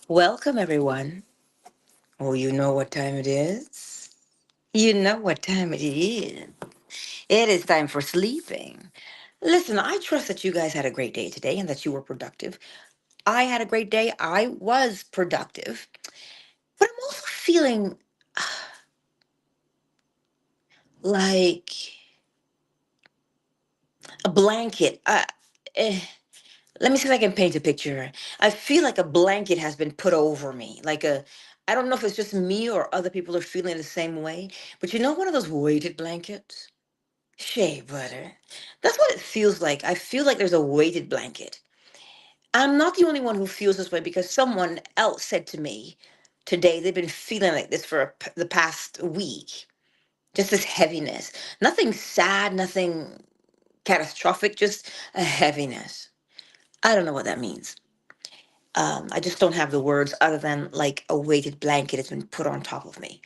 Welcome, everyone. Oh, you know what time it is? You know what time it is. It is time for sleeping. Listen, I trust that you guys had a great day today and that you were productive. I had a great day. I was productive. But I'm also feeling like a blanket. Eh, Let me see if I can paint a picture. I feel like a blanket has been put over me. I don't know if it's just me or other people are feeling the same way, but you know, one of those weighted blankets? Shea butter. That's what it feels like. I feel like there's a weighted blanket. I'm not the only one who feels this way because someone else said to me today they've been feeling like this for the past week. Just this heaviness. Nothing sad, nothing catastrophic, just a heaviness. I don't know what that means. I just don't have the words other than like a weighted blanket has been put on top of me.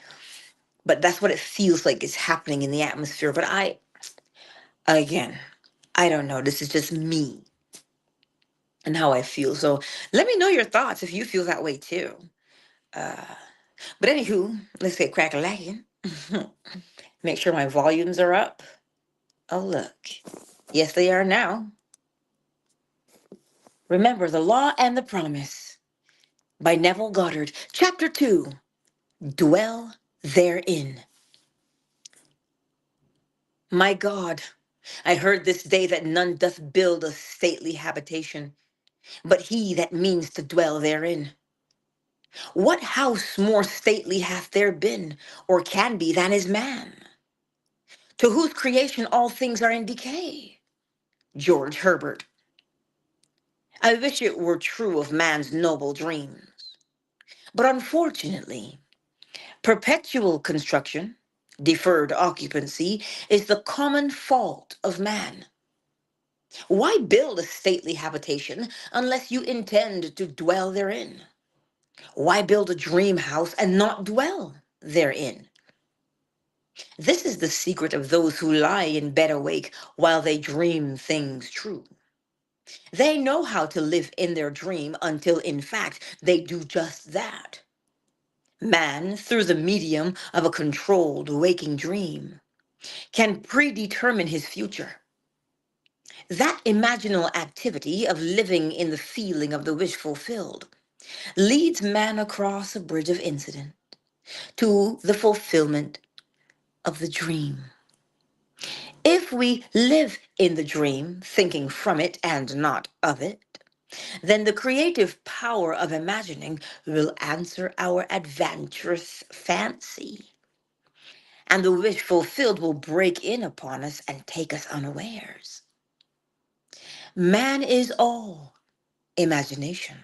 But that's what it feels like is happening in the atmosphere. But again, I don't know. This is just me and how I feel. So let me know your thoughts if you feel that way too. Uh, but anywho, let's get crack a lacking. Make sure my volumes are up. Oh, look. Yes, they are now. Remember the Law and the Promise by Neville Goddard, Chapter 2, Dwell Therein. My God, I heard this day that none doth build a stately habitation, but he that means to dwell therein. What house more stately hath there been, or can be, than is man, to whose creation all things are in decay? George Herbert. I wish it were true of man's noble dreams. But unfortunately, perpetual construction, deferred occupancy, is the common fault of man. Why build a stately habitation unless you intend to dwell therein? Why build a dream house and not dwell therein? This is the secret of those who lie in bed awake while they dream things true. They know how to live in their dream until, in fact, they do just that. Man, through the medium of a controlled waking dream, can predetermine his future. That imaginal activity of living in the feeling of the wish fulfilled leads man across a bridge of incident to the fulfillment of the dream. If we live in the dream, thinking from it and not of it, then the creative power of imagining will answer our adventurous fancy. And the wish fulfilled will break in upon us and take us unawares. Man is all imagination.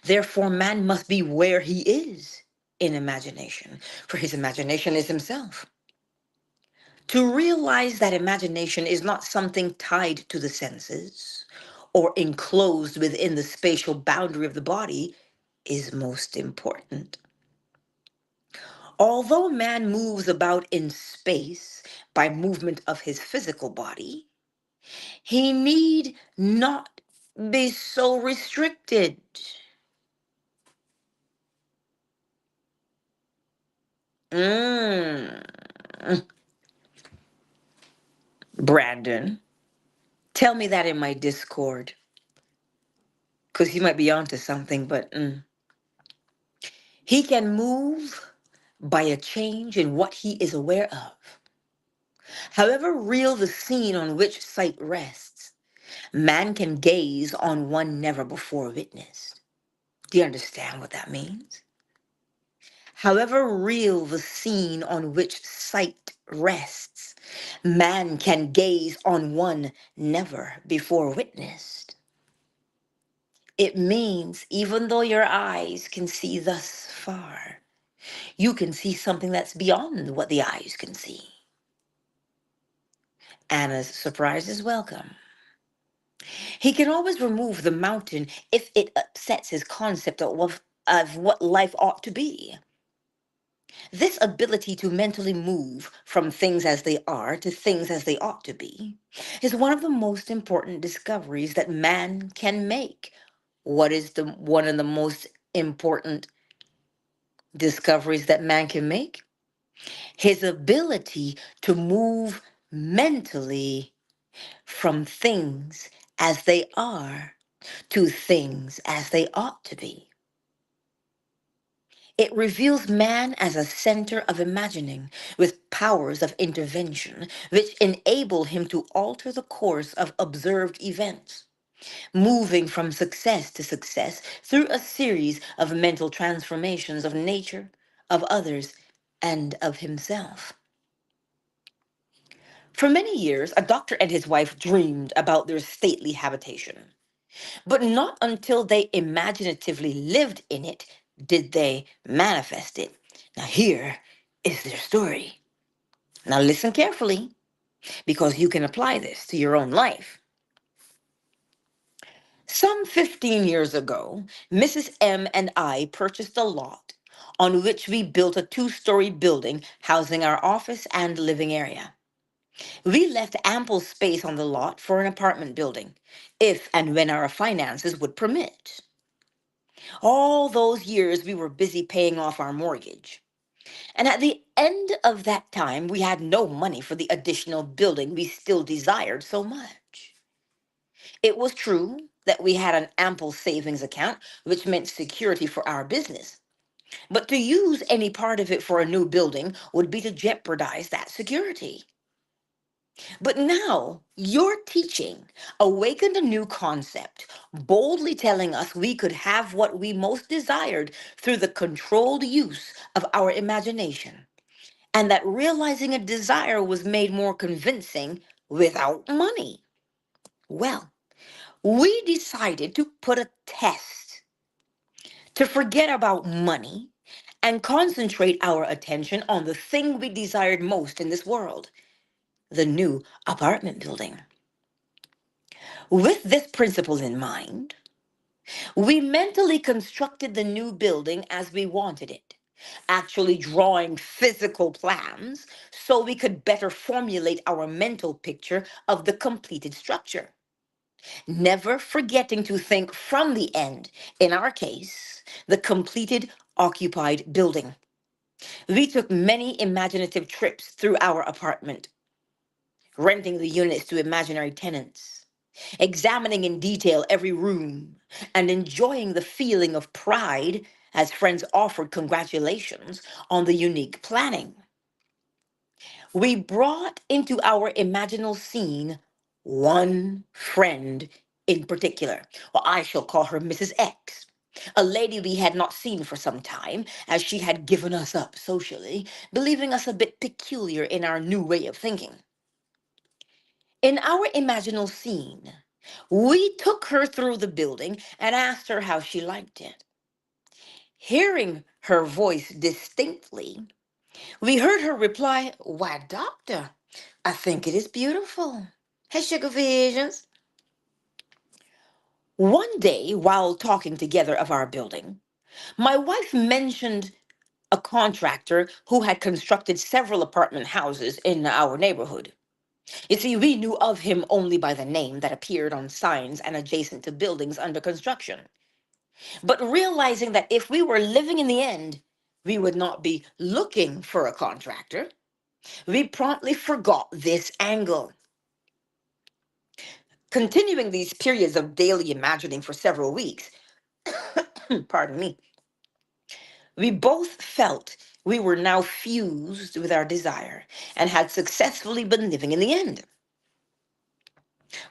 Therefore, man must be where he is in imagination, for his imagination is himself. To realize that imagination is not something tied to the senses or enclosed within the spatial boundary of the body is most important. Although man moves about in space by movement of his physical body, he need not be so restricted. Mm. Brandon, tell me that in my Discord, because he might be onto something, but he can move by a change in what he is aware of. However real the scene on which sight rests, man can gaze on one never before witnessed. Do you understand what that means? However real the scene on which sight rests, man can gaze on one never before witnessed. It means even though your eyes can see thus far, you can see something that's beyond what the eyes can see. Anna's surprise is welcome. He can always remove the mountain if it upsets his concept of what life ought to be. This ability to mentally move from things as they are to things as they ought to be is one of the most important discoveries that man can make. What is the one of the most important discoveries that man can make, his ability to move mentally from things as they are to things as they ought to be. It reveals man as a center of imagining with powers of intervention, which enable him to alter the course of observed events, moving from success to success through a series of mental transformations of nature, of others, and of himself. For many years, a doctor and his wife dreamed about their stately habitation, but not until they imaginatively lived in it did they manifest it. Now, here is their story. Now, listen carefully because you can apply this to your own life. Some 15 years ago, Mrs. M and I purchased a lot on which we built a two-story building housing our office and living area. We left ample space on the lot for an apartment building, if and when our finances would permit. All those years we were busy paying off our mortgage. And at the end of that time, we had no money for the additional building we still desired so much. It was true that we had an ample savings account, which meant security for our business. But to use any part of it for a new building would be to jeopardize that security. But now, your teaching awakened a new concept, boldly telling us we could have what we most desired through the controlled use of our imagination, and that realizing a desire was made more convincing without money. Well, we decided to put a test to forget about money and concentrate our attention on the thing we desired most in this world, the new apartment building. With this principle in mind, we mentally constructed the new building as we wanted it, actually drawing physical plans so we could better formulate our mental picture of the completed structure, never forgetting to think from the end, in our case, the completed occupied building. We took many imaginative trips through our apartment, renting the units to imaginary tenants, examining in detail every room, and enjoying the feeling of pride as friends offered congratulations on the unique planning. We brought into our imaginal scene one friend in particular. Well, I shall call her Mrs. X, a lady we had not seen for some time, as she had given us up socially, believing us a bit peculiar in our new way of thinking. In our imaginal scene, we took her through the building and asked her how she liked it. Hearing her voice distinctly, we heard her reply, "Why, doctor, I think it is beautiful. Has sugar visions?" One day, while talking together of our building, my wife mentioned a contractor who had constructed several apartment houses in our neighborhood. You see, we knew of him only by the name that appeared on signs and adjacent to buildings under construction. But realizing that if we were living in the end, we would not be looking for a contractor, we promptly forgot this angle. Continuing these periods of daily imagining for several weeks, pardon me, we both felt we were now fused with our desire and had successfully been living in the end.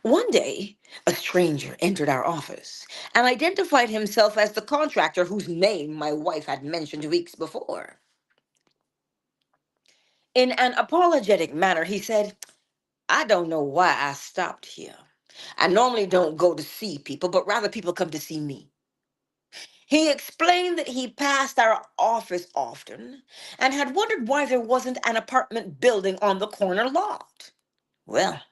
One day, a stranger entered our office and identified himself as the contractor whose name my wife had mentioned weeks before. In an apologetic manner, he said, "I don't know why I stopped here. I normally don't go to see people, but rather people come to see me." He explained that he passed our office often and had wondered why there wasn't an apartment building on the corner lot. Well,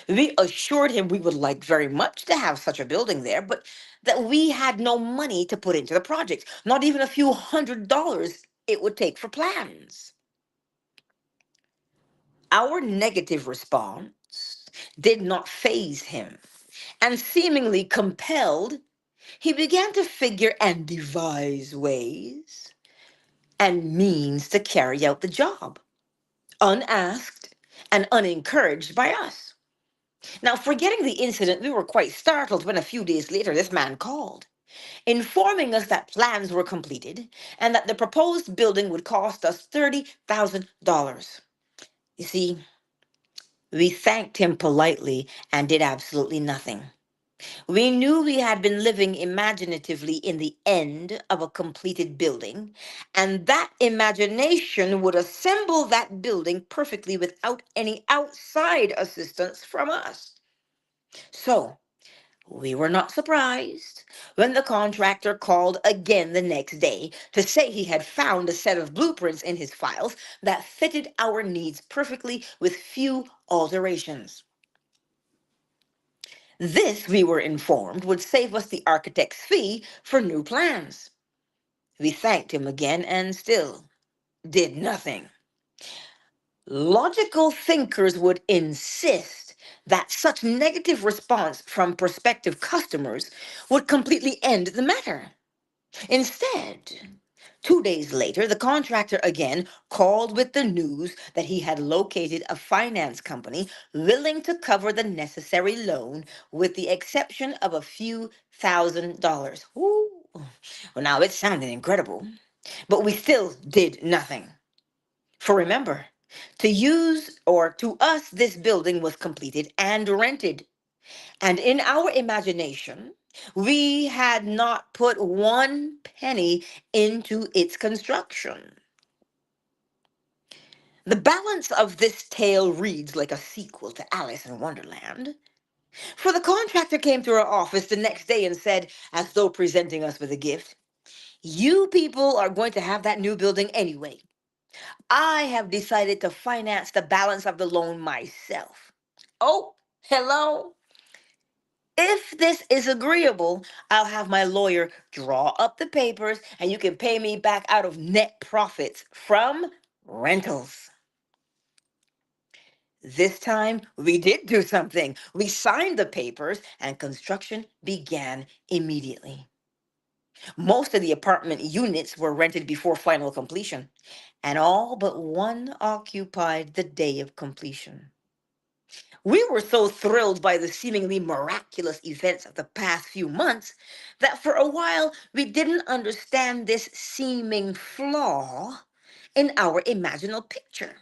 we assured him we would like very much to have such a building there, but that we had no money to put into the project, not even a few $100 it would take for plans. Our negative response did not faze him, and seemingly compelled, he began to figure and devise ways and means to carry out the job, unasked and unencouraged by us. Now, forgetting the incident, we were quite startled when a few days later this man called, informing us that plans were completed and that the proposed building would cost us $30,000. You see, we thanked him politely and did absolutely nothing. We knew we had been living imaginatively in the end of a completed building, and that imagination would assemble that building perfectly without any outside assistance from us. So, we were not surprised when the contractor called again the next day to say he had found a set of blueprints in his files that fitted our needs perfectly with few alterations. This, we were informed, would save us the architect's fee for new plans. We thanked him again and still did nothing. Logical thinkers would insist that such negative response from prospective customers would completely end the matter. Instead, 2 days later, the contractor again called with the news that he had located a finance company willing to cover the necessary loan with the exception of a few $1,000s. Ooh. Well, now it sounded incredible, but we still did nothing. For remember, to us, this building was completed and rented. And in our imagination, we had not put one penny into its construction. The balance of this tale reads like a sequel to Alice in Wonderland. For the contractor came to our office the next day and said, as though presenting us with a gift, "You people are going to have that new building anyway. I have decided to finance the balance of the loan myself." Oh, hello. If this is agreeable, I'll have my lawyer draw up the papers and you can pay me back out of net profits from rentals. This time we did do something. We signed the papers and construction began immediately. Most of the apartment units were rented before final completion, and all but one occupied the day of completion. We were so thrilled by the seemingly miraculous events of the past few months that for a while we didn't understand this seeming flaw in our imaginal picture.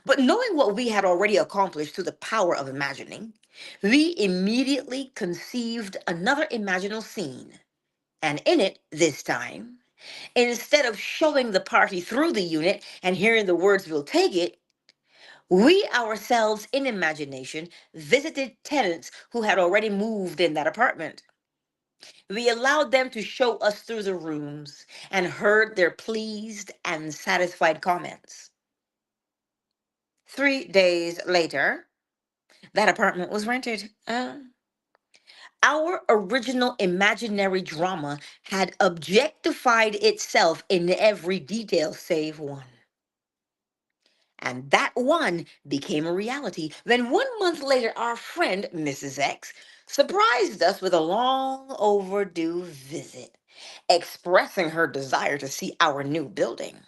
But knowing what we had already accomplished through the power of imagining, we immediately conceived another imaginal scene. And in it, this time, instead of showing the party through the unit and hearing the words, "We'll take it," we ourselves, in imagination, visited tenants who had already moved in that apartment. We allowed them to show us through the rooms and heard their pleased and satisfied comments. 3 days later, that apartment was rented. Our original imaginary drama had objectified itself in every detail save one. And that one became a reality. Then 1 month later, our friend, Mrs. X, surprised us with a long overdue visit, expressing her desire to see our new building.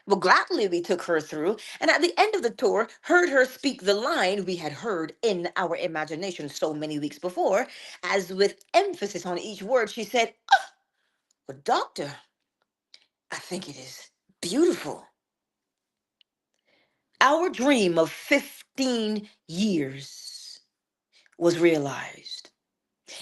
Well, gladly we took her through, and at the end of the tour, heard her speak the line we had heard in our imagination so many weeks before, as with emphasis on each word, she said, "Well, doctor, I think it is beautiful." Our dream of 15 years was realized.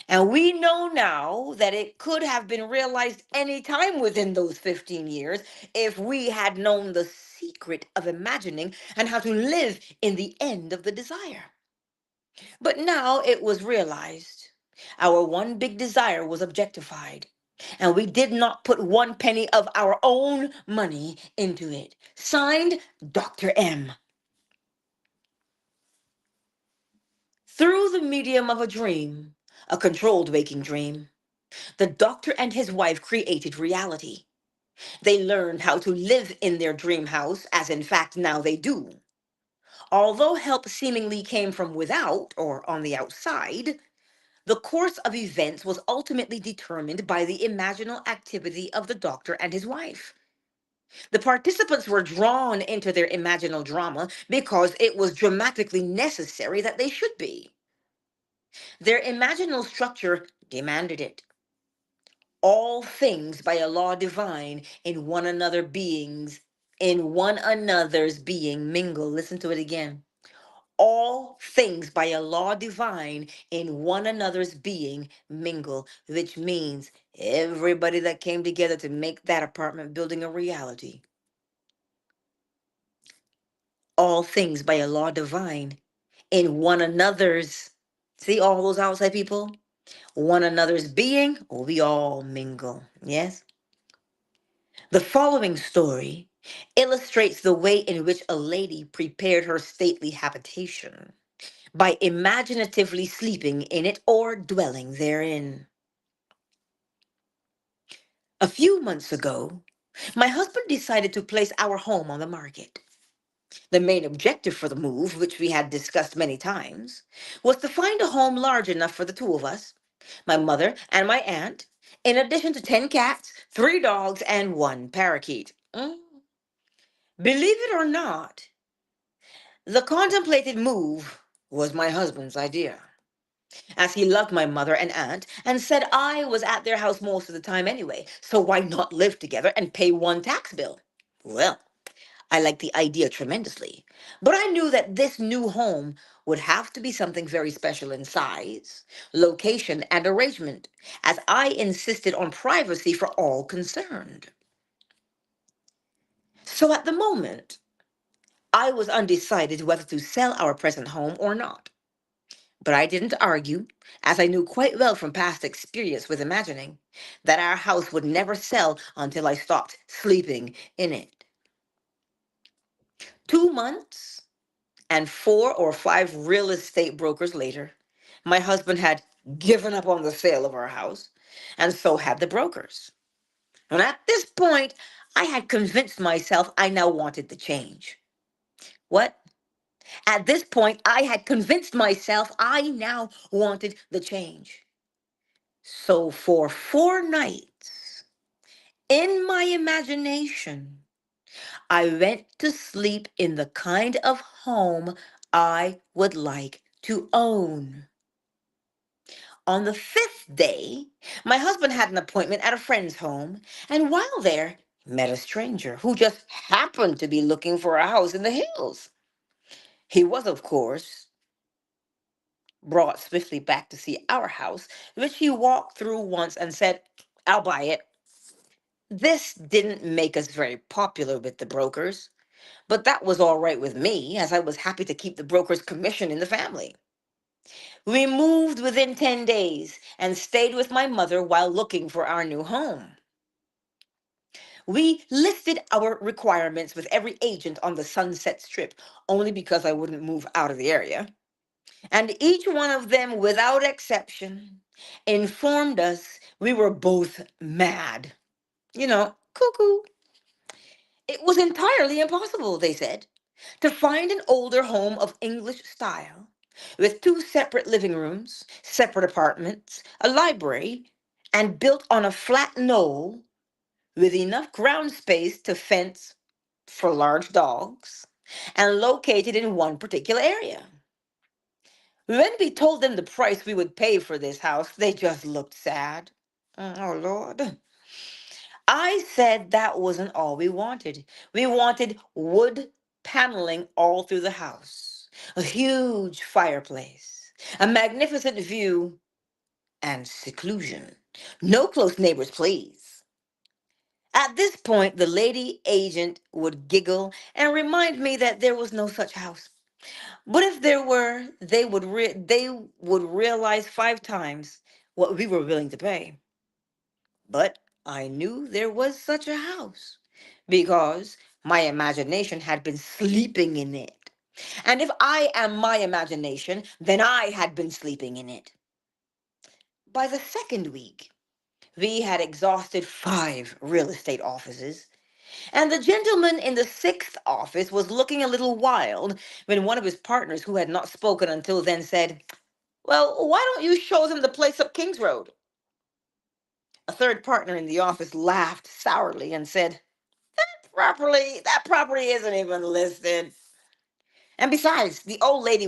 And we know now that it could have been realized any time within those 15 years if we had known the secret of imagining and how to live in the end of the desire. But now it was realized. Our one big desire was objectified. And we did not put one penny of our own money into it. Signed, Dr. M. Through the medium of a dream, a controlled waking dream, the doctor and his wife created reality. They learned how to live in their dream house, as in fact now they do. Although help seemingly came from without or on the outside, The course of events was ultimately determined by the imaginal activity of the doctor and his wife. The participants were drawn into their imaginal drama because it was dramatically necessary that they should be. Their imaginal structure demanded it. All things by a law divine in one another's being mingle. Listen to it again. All things by a law divine in one another's being mingle, which means everybody that came together to make that apartment building a reality. All things by a law divine in one another's. See all those outside people? One another's being, we all mingle. Yes? The following story illustrates the way in which a lady prepared her stately habitation by imaginatively sleeping in it or dwelling therein. A few months ago, my husband decided to place our home on the market. The main objective for the move, which we had discussed many times, was to find a home large enough for the two of us, my mother and my aunt, in addition to 10 cats, 3 dogs, and 1 parakeet. Believe it or not, the contemplated move was my husband's idea, as he loved my mother and aunt and said I was at their house most of the time anyway, so why not live together and pay one tax bill? Well, I liked the idea tremendously, but I knew that this new home would have to be something very special in size, location, and arrangement, as I insisted on privacy for all concerned. So at the moment, I was undecided whether to sell our present home or not. But I didn't argue, as I knew quite well from past experience with imagining that our house would never sell until I stopped sleeping in it. 2 months and 4 or 5 real estate brokers later, my husband had given up on the sale of our house, and so had the brokers. And at this point, I had convinced myself I now wanted the change. What? At this point, I had convinced myself I now wanted the change. So for 4 nights, in my imagination, I went to sleep in the kind of home I would like to own. On the 5th day, my husband had an appointment at a friend's home, and while there, met a stranger who just happened to be looking for a house in the hills. He was, of course, brought swiftly back to see our house, which he walked through once and said, I'll buy it. This didn't make us very popular with the brokers, but that was all right with me, as I was happy to keep the broker's commission in the family. We moved within 10 days and stayed with my mother while looking for our new home. We listed our requirements with every agent on the Sunset Strip, only because I wouldn't move out of the area. And each one of them, without exception, informed us we were both mad. Cuckoo. It was entirely impossible, they said, to find an older home of English style, with 2 separate living rooms, separate apartments, a library, and built on a flat knoll with enough ground space to fence for large dogs, and located in one particular area. When we told them the price we would pay for this house, they just looked sad. Oh, Lord. I said that wasn't all we wanted. We wanted wood paneling all through the house, a huge fireplace, a magnificent view, and seclusion. No close neighbors, please. At this point, the lady agent would giggle and remind me that there was no such house. But if there were, they would realize 5 times what we were willing to pay. But I knew there was such a house because my imagination had been sleeping in it. And if I am my imagination, then I had been sleeping in it. By the second week, we had exhausted 5 real estate offices, and the gentleman in the 6th office was looking a little wild when one of his partners, who had not spoken until then, said, Well, why don't you show them the place up Kings Road? A third partner in the office laughed sourly and said, that property isn't even listed. And besides, the old lady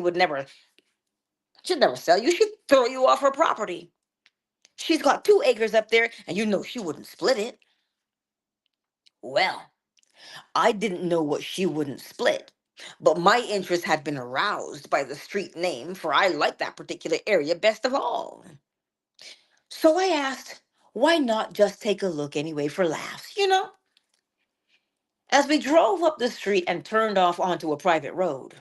she'd never sell you. She'd throw you off her property. She's got 2 acres up there, and you know she wouldn't split it. Well, I didn't know what she wouldn't split, but my interest had been aroused by the street name, for I liked that particular area best of all. So I asked, why not just take a look anyway for laughs? As we drove up the street and turned off onto a private road,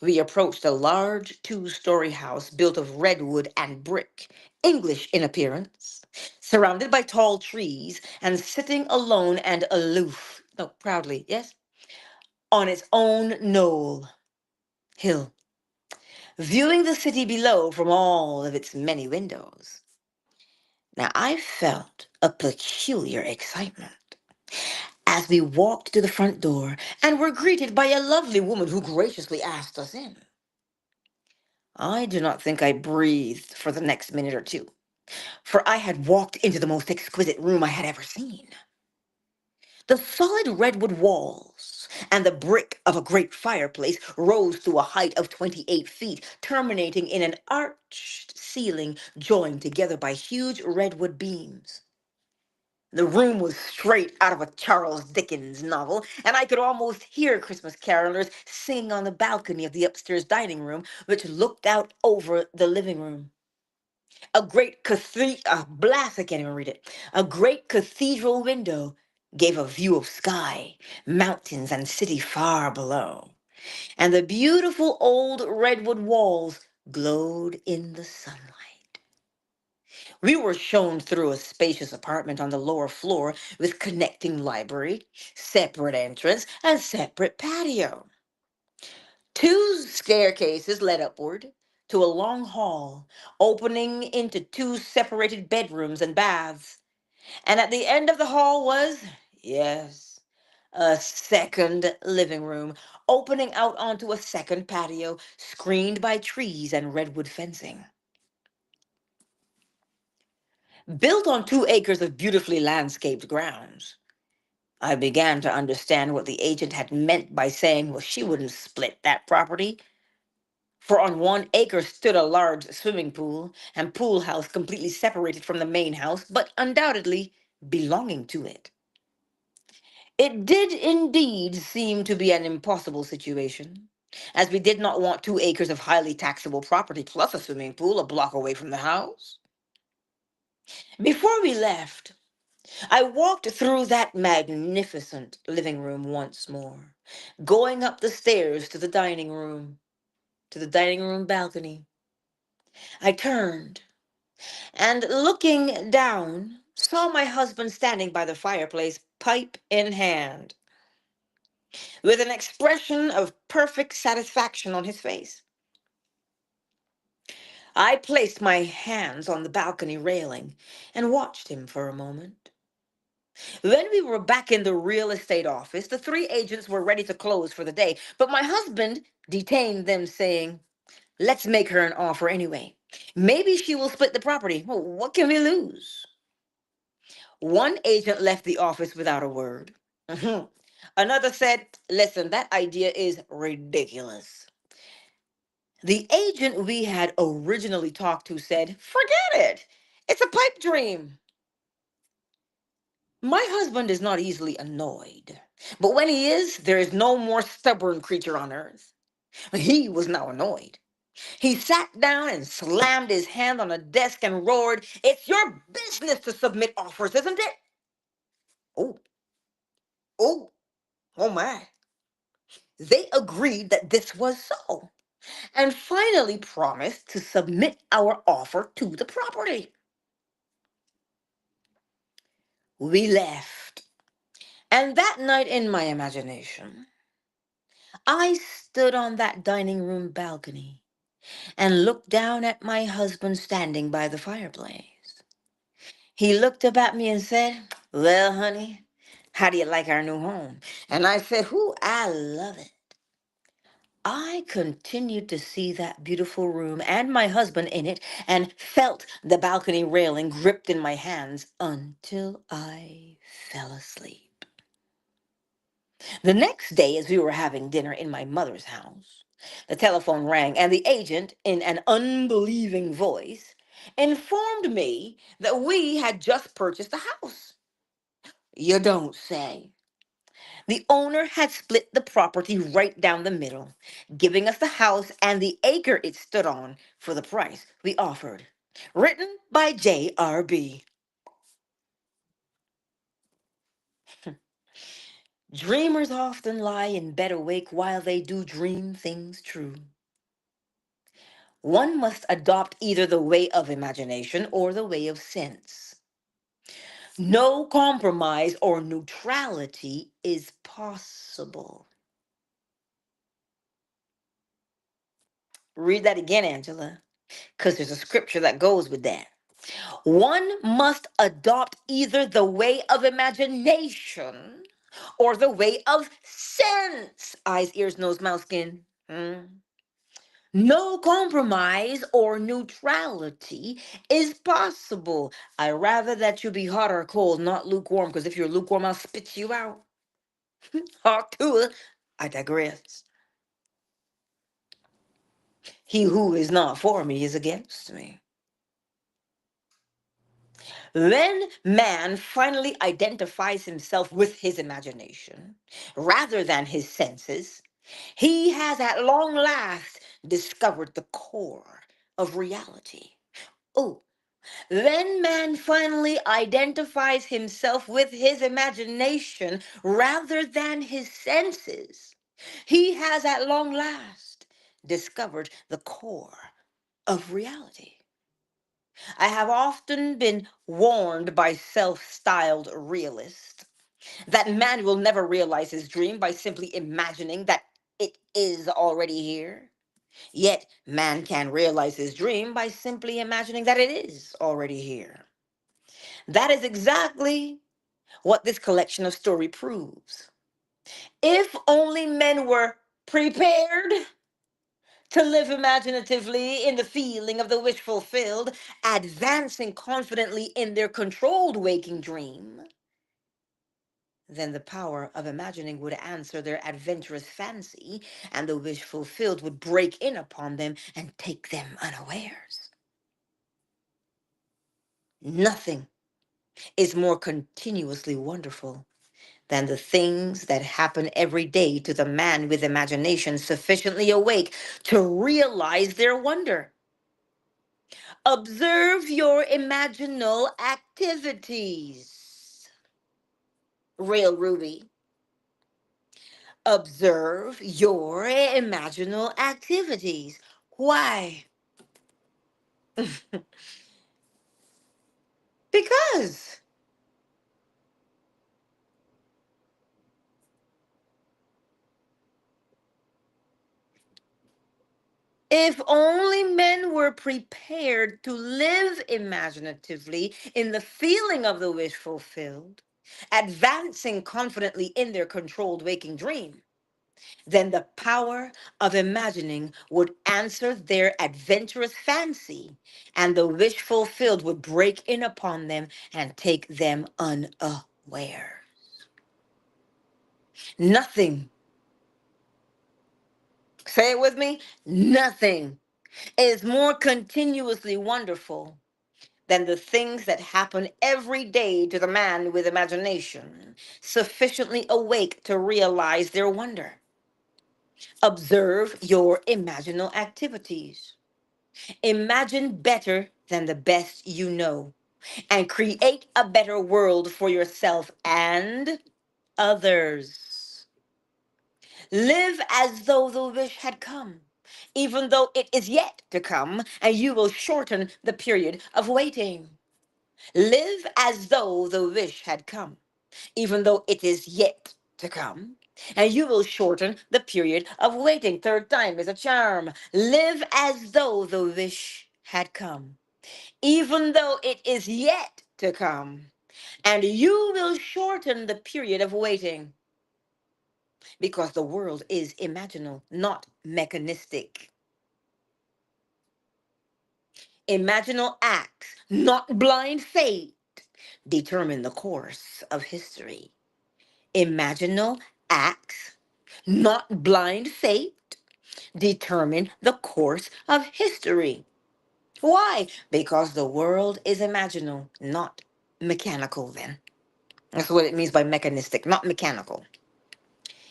we approached a large 2-story house built of redwood and brick, English in appearance, surrounded by tall trees and sitting alone and aloof, no, proudly, yes, on its own hill, viewing the city below from all of its many windows. Now I felt a peculiar excitement as we walked to the front door and were greeted by a lovely woman who graciously asked us in. I do not think I breathed for the next minute or two, for I had walked into the most exquisite room I had ever seen. The solid redwood walls and the brick of a great fireplace rose to a height of 28 feet, terminating in an arched ceiling joined together by huge redwood beams. The room was straight out of a Charles Dickens novel, and I could almost hear Christmas carolers singing on the balcony of the upstairs dining room, which looked out over the living room. A great blast, I can't even read it. A great cathedral window gave a view of sky, mountains, and city far below. And the beautiful old redwood walls glowed in the sunlight. We were shown through a spacious apartment on the lower floor with connecting library, separate entrance, and separate patio. 2 staircases led upward to a long hall opening into 2 separated bedrooms and baths. And at the end of the hall was, yes, a second living room opening out onto a second patio screened by trees and redwood fencing. Built on 2 acres of beautifully landscaped grounds, I began to understand what the agent had meant by saying, well, she wouldn't split that property. For on 1 acre stood a large swimming pool and pool house completely separated from the main house, but undoubtedly belonging to it. It did indeed seem to be an impossible situation, as we did not want 2 acres of highly taxable property plus a swimming pool a block away from the house. Before we left, I walked through that magnificent living room once more, going up the stairs to the dining room balcony. I turned and, looking down, saw my husband standing by the fireplace, pipe in hand, with an expression of perfect satisfaction on his face. I placed my hands on the balcony railing and watched him for a moment. When we were back in the real estate office, the 3 agents were ready to close for the day, but my husband detained them, saying, let's make her an offer anyway. Maybe she will split the property. Well, what can we lose? One agent left the office without a word. Mhm. Another said, listen, that idea is ridiculous. The agent we had originally talked to said, forget it. It's a pipe dream. My husband is not easily annoyed, but when he is, there is no more stubborn creature on earth. He was now annoyed. He sat down and slammed his hand on a desk and roared, it's your business to submit offers, isn't it? Oh, oh, oh my. They agreed that this was so, and finally promised to submit our offer to the property. We left, and that night in my imagination, I stood on that dining room balcony and looked down at my husband standing by the fireplace. He looked up at me and said, well, honey, how do you like our new home? And I said, I love it. I continued to see that beautiful room and my husband in it and felt the balcony railing gripped in my hands until I fell asleep. The next day, as we were having dinner in my mother's house, the telephone rang and the agent, in an unbelieving voice, informed me that we had just purchased a house. You don't say. The owner had split the property right down the middle, giving us the house and the acre it stood on for the price we offered. Written by J.R.B. Dreamers often lie in bed awake while they do dream things true. One must adopt either the way of imagination or the way of sense. No compromise or neutrality is possible. Read that again, Angela, because there's a scripture that goes with that. One must adopt either the way of imagination or the way of sense. Eyes, ears, nose, mouth, skin. No compromise or neutrality is possible. I rather that you be hot or cold, not lukewarm, because if you're lukewarm, I'll spit you out. Hark to it. I digress. He who is not for me is against me. When man finally identifies himself with his imagination rather than his senses, he has at long last discovered the core of reality. Oh, when man finally identifies himself with his imagination rather than his senses, he has at long last discovered the core of reality. I have often been warned by self styled realists that man will never realize his dream by simply imagining that it is already here. Yet, man can realize his dream by simply imagining that it is already here. That is exactly what this collection of story proves. If only men were prepared to live imaginatively in the feeling of the wish fulfilled, advancing confidently in their controlled waking dream, then the power of imagining would answer their adventurous fancy, and the wish fulfilled would break in upon them and take them unawares. Nothing is more continuously wonderful than the things that happen every day to the man with imagination sufficiently awake to realize their wonder. Observe your imaginal activities. Real Ruby. Observe your imaginal activities. Why? Because if only men were prepared to live imaginatively in the feeling of the wish fulfilled, advancing confidently in their controlled waking dream, then the power of imagining would answer their adventurous fancy, and the wish fulfilled would break in upon them and take them unaware. Nothing, say it with me, nothing is more continuously wonderful than the things that happen every day to the man with imagination, sufficiently awake to realize their wonder. Observe your imaginal activities. Imagine better than the best you know and create a better world for yourself and others. Live as though the wish had come, even though it is yet to come, and you will shorten the period of waiting. Live as though the wish had come, even though it is yet to come, and you will shorten the period of waiting. Third time is a charm. Live as though the wish had come, even though it is yet to come, and you will shorten the period of waiting. because the world is imaginal, not mechanistic. Imaginal acts, not blind fate, determine the course of history. Imaginal acts, not blind fate, determine the course of history. Why? Because the world is imaginal, not mechanical, then. That's what it means by mechanistic, not mechanical.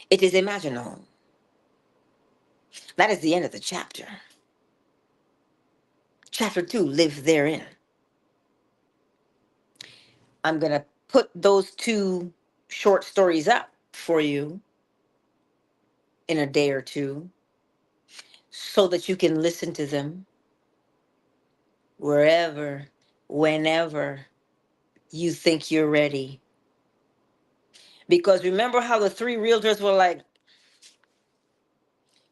It is imaginal. That is the end of the chapter. Chapter 2, live therein. I'm going to put those two short stories up for you in a day or two so that you can listen to them wherever, whenever you think you're ready. Because remember how the three realtors were like,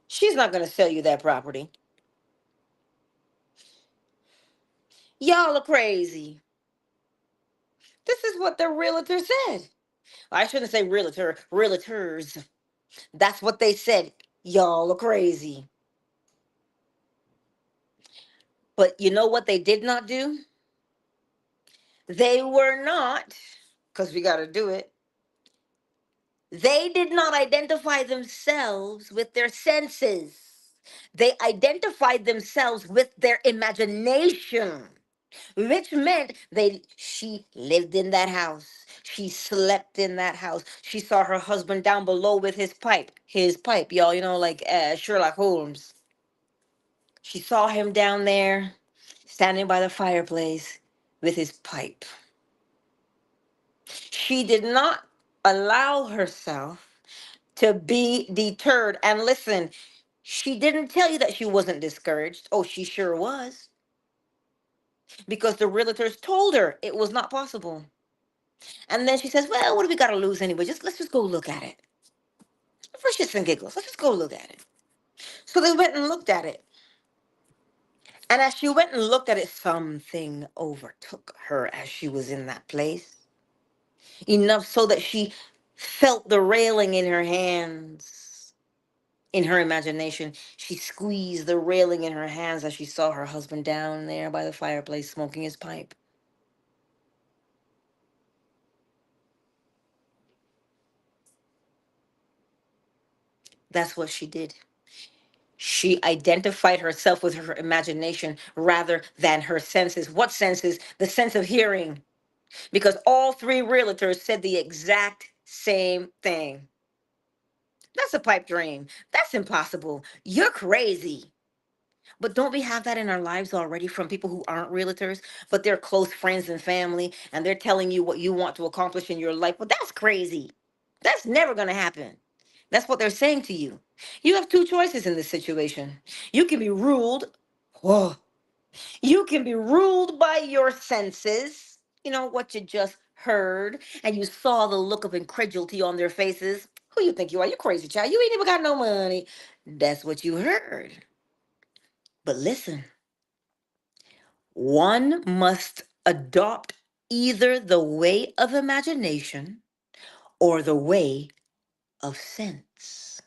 she's not going to sell you that property. Y'all are crazy. This is what the realtor said. I shouldn't say realtor, realtors. That's what they said. Y'all are crazy. But you know what they did not do? They were not, because we got to do it. They did not identify themselves with their senses. They identified themselves with their imagination, which meant she lived in that house. She slept in that house. She saw her husband down below with his pipe. His pipe, y'all, like Sherlock Holmes. She saw him down there standing by the fireplace with his pipe. She did not allow herself to be deterred. And listen, she didn't tell you that she wasn't discouraged. Oh, she sure was. Because the realtors told her it was not possible. And then she says, well, what do we got to lose anyway? Let's just go look at it. For shits and giggles, let's just go look at it. So they went and looked at it. And as she went and looked at it, something overtook her as she was in that place. Enough so that she felt the railing in her hands. In her imagination, she squeezed the railing in her hands as she saw her husband down there by the fireplace smoking his pipe. That's what she did. She identified herself with her imagination rather than her senses. What senses? The sense of hearing. Because all three realtors said the exact same thing. That's a pipe dream. That's impossible. You're crazy. But don't we have that in our lives already from people who aren't realtors, but they're close friends and family, and they're telling you what you want to accomplish in your life? Well, that's crazy. That's never going to happen. That's what they're saying to you. You have two choices in this situation. You can be ruled. Whoa. You can be ruled by your senses, what you just heard, and you saw the look of incredulity on their faces. Who you think you are? You crazy child. You ain't even got no money. That's what you heard. But listen, one must adopt either the way of imagination or the way of sense.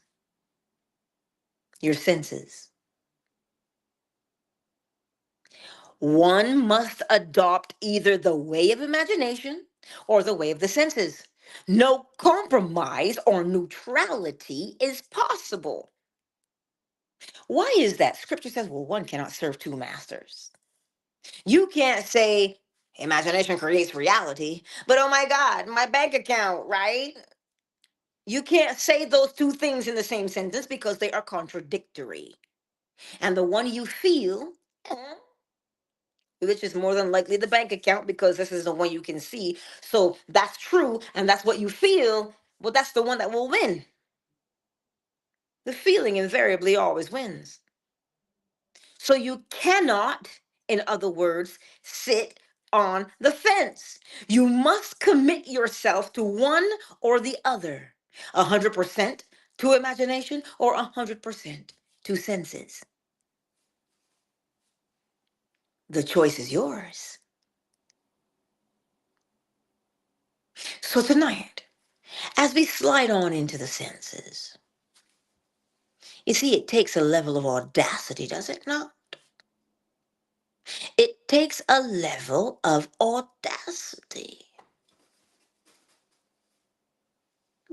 Your senses. One must adopt either the way of imagination or the way of the senses. No compromise or neutrality is possible. Why is that? Scripture says, well, one cannot serve two masters. You can't say imagination creates reality, but oh my God, my bank account, right? You can't say those two things in the same sentence because they are contradictory. And the one you feel, eh, which is more than likely the bank account because this is the one you can see. So that's true, and that's what you feel. Well, that's the one that will win. The feeling invariably always wins. So you cannot, in other words, sit on the fence. You must commit yourself to one or the other, 100% to imagination or 100% to senses. The choice is yours. So tonight, As we slide on into the senses, you see, it takes a level of audacity, does it not? It takes a level of audacity.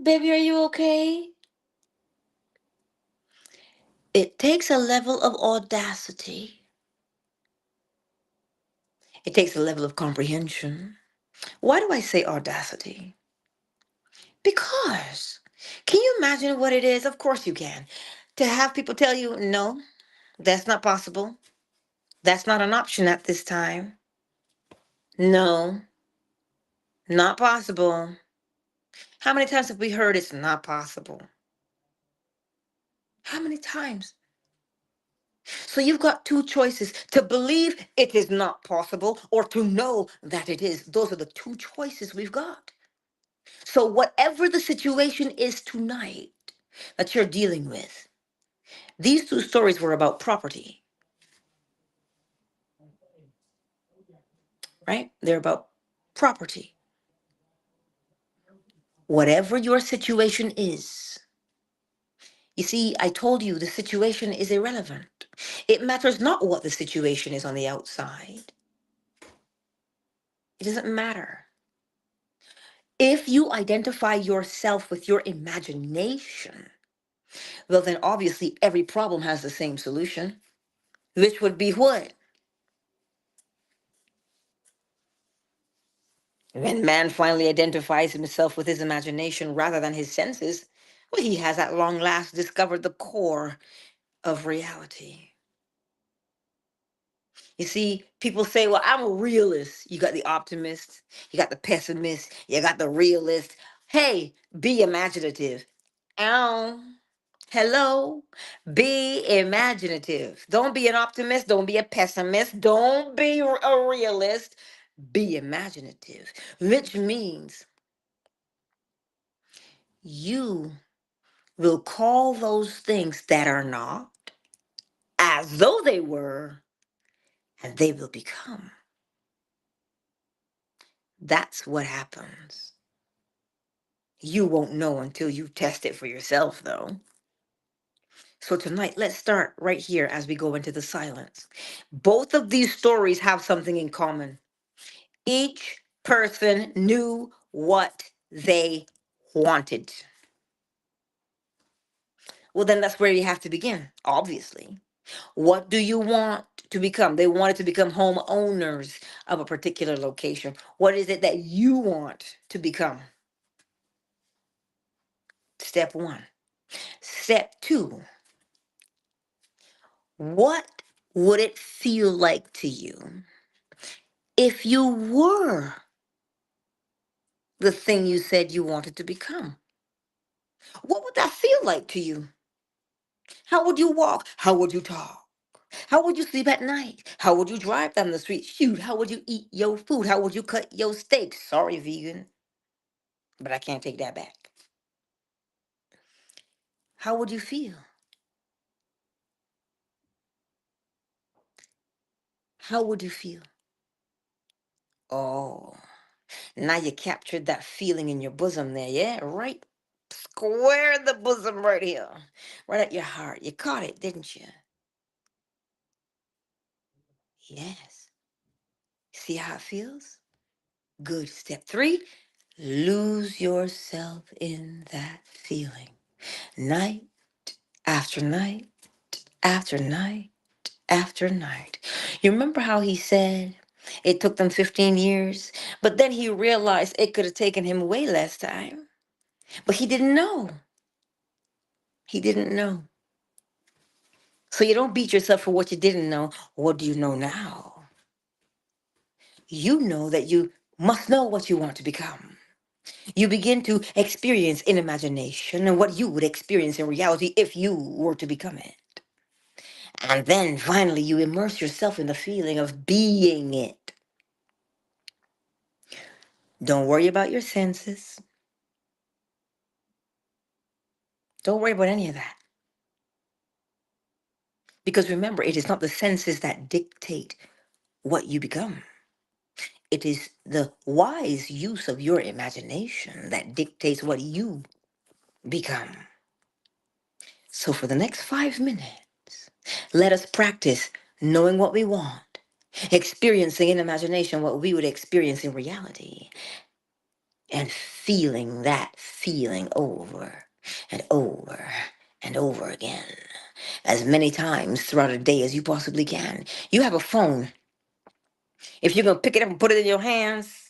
Baby, are you okay? It takes a level of audacity. It takes a level of comprehension. Why do I say audacity? Because can you imagine what it is? Of course you can. To have people tell you, no, that's not possible. That's not an option at this time. No, not possible. How many times have we heard it's not possible? How many times? So you've got two choices: to believe it is not possible or to know that it is. Those are the two choices we've got. So, whatever the situation is tonight that you're dealing with, these two stories were about property, right? They're about property. Whatever your situation is, you see, I told you the situation is irrelevant. It matters not what the situation is on the outside, it doesn't matter. If you identify yourself with your imagination, well, then obviously every problem has the same solution, which would be what? When man finally identifies himself with his imagination rather than his senses, well, he has at long last discovered the core of reality. You see, people say, well, I'm a realist. You got the optimist, you got the pessimist, you got the realist. Hey, be imaginative. Ow. Hello. Be imaginative. Don't be an optimist. Don't be a pessimist. Don't be a realist. Be imaginative, which means you will call those things that are not as though they were, and they will become. That's what happens. You won't know until you test it for yourself, though. So tonight, let's start right here as we go into the silence. Both of these stories have something in common. Each person knew what they wanted. Well, then that's where you have to begin, obviously. What do you want to become? They wanted to become homeowners of a particular location. What is it that you want to become? Step one. Step two, what would it feel like to you if you were the thing you said you wanted to become? What would that feel like to you? How would you walk? How would you talk? How would you sleep at night? How would you drive down the street? Shoot, how would you eat your food? How would you cut your steak? Sorry, vegan, but I can't take that back. How would you feel? How would you feel? Oh, now you captured that feeling in your bosom there, yeah? Right square in the bosom right here. Right at your heart. You caught it, didn't you? Yes. See how it feels? Good. Step three, lose yourself in that feeling. Night after night after night after night. You remember how he said it took them 15 years, but then he realized it could have taken him way less time. But he didn't know. He didn't know. So you don't beat yourself for what you didn't know. What do you know now? You know that you must know what you want to become. You begin to experience in imagination and what you would experience in reality if you were to become it. And then finally, you immerse yourself in the feeling of being it. Don't worry about your senses. Don't worry about any of that. Because remember, it is not the senses that dictate what you become. It is the wise use of your imagination that dictates what you become. So, for the next 5 minutes, let us practice knowing what we want, experiencing in imagination what we would experience in reality, and feeling that feeling over and over and over again, as many times throughout a day as you possibly can. You have a phone. If you're going to pick it up and put it in your hands,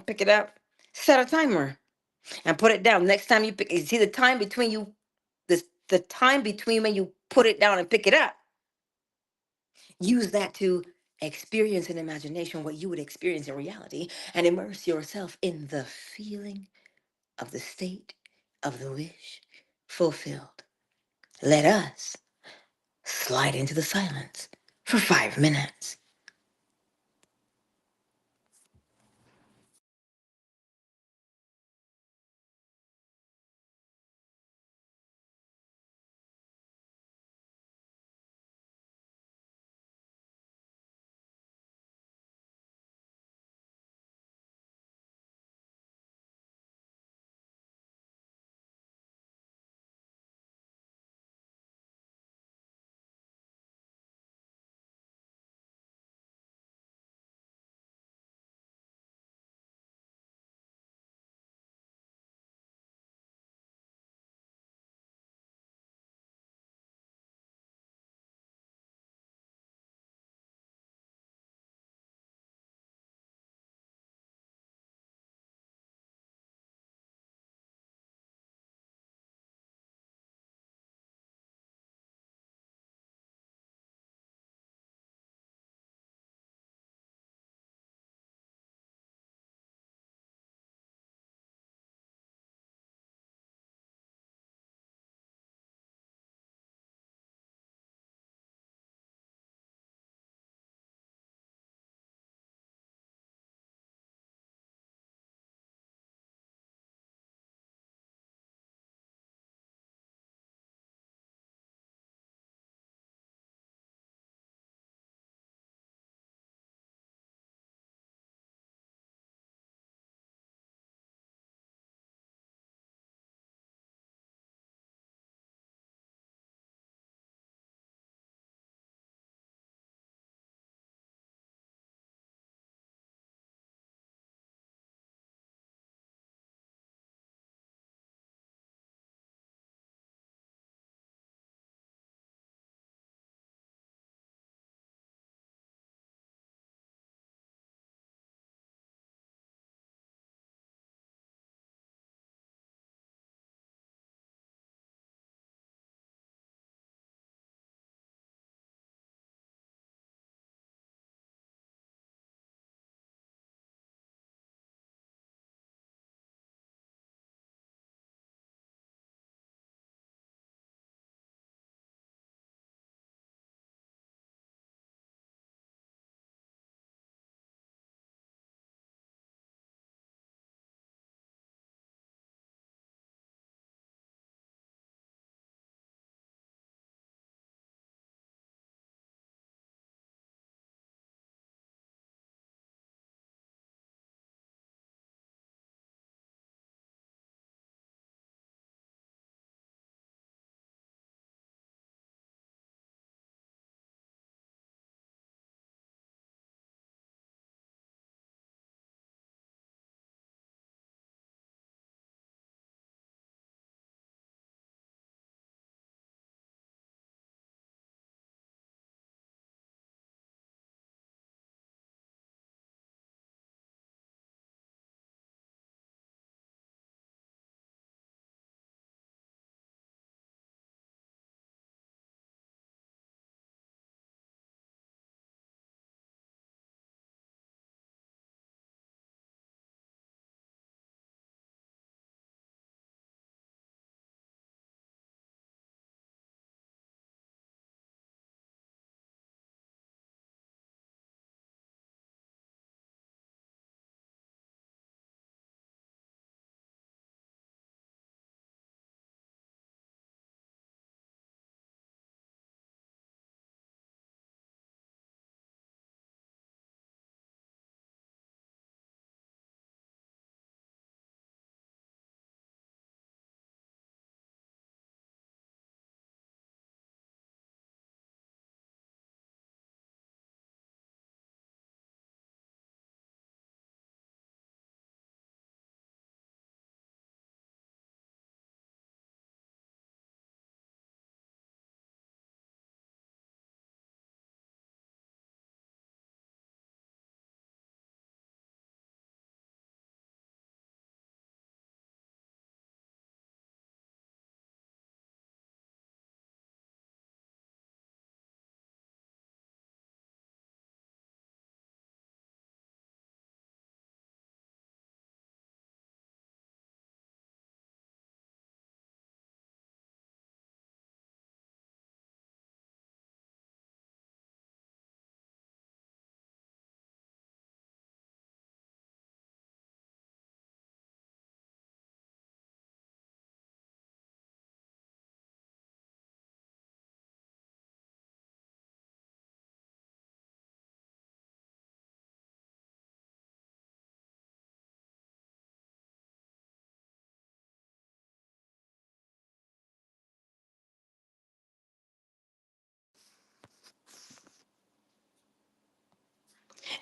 pick it up, set a timer and put it down. Next time you pick, see the time between the time between when you put it down and pick it up. Use that to experience in imagination what you would experience in reality and immerse yourself in the feeling of the state of the wish fulfilled. Let us slide into the silence for 5 minutes.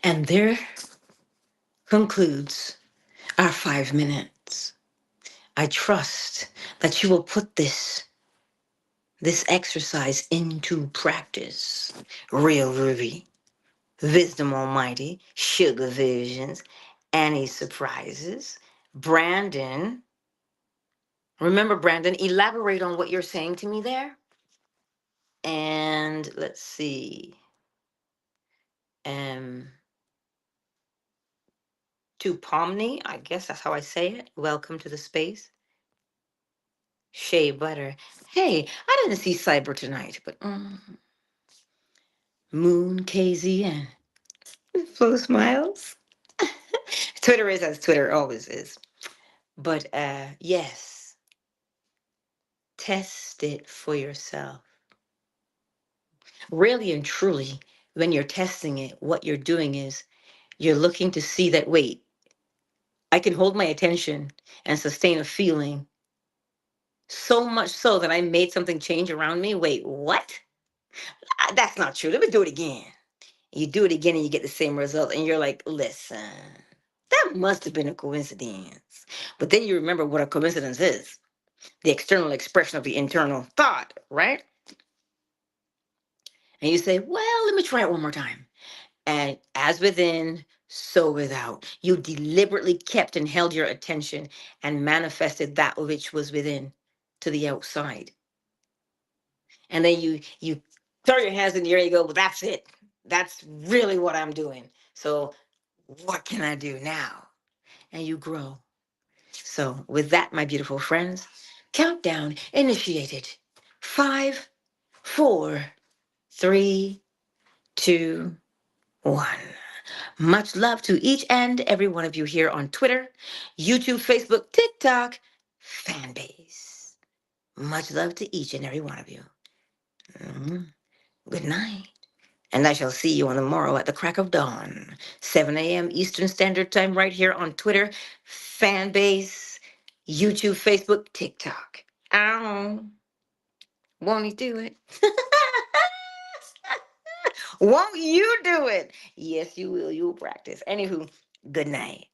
And there concludes our 5 minutes. I trust that you will put this exercise into practice. Real Ruby, Wisdom Almighty, Sugar Visions, Annie Surprises, Brandon. Remember, Brandon, elaborate on what you're saying to me there. And let's see. Um, to Pomney, I guess that's how I say it. Welcome to the space. Shea Butter. Hey, I didn't see Cyber tonight, but Moon, KZN. Full of smiles. Twitter is as Twitter always is. But yes, test it for yourself. Really and truly, when you're testing it, what you're doing is you're looking to see that, wait, I can hold my attention and sustain a feeling so much so that I made something change around me. Wait, what? That's not true. Let me do it again. You do it again and you get the same result. And you're like, listen, that must have been a coincidence. But then you remember what a coincidence is, the external expression of the internal thought, right? And you say, well, let me try it one more time. And as within, so without. You deliberately kept and held your attention and manifested that which was within to the outside. And then you throw your hands in the air and you go, well, that's it. That's really what I'm doing. So what can I do now? And you grow. So with that, my beautiful friends, countdown initiated. 5, 4, 3, 2, 1. Much love to each and every one of you here on Twitter, YouTube, Facebook, TikTok, fan base. Much love to each and every one of you. Mhm. Good night. And I shall see you on the morrow at the crack of dawn, 7 a.m. Eastern Standard Time, right here on Twitter, fan base, YouTube, Facebook, TikTok. Ow. Won't he do it? Won't you do it? Yes, you will. You'll practice. Anywho, good night.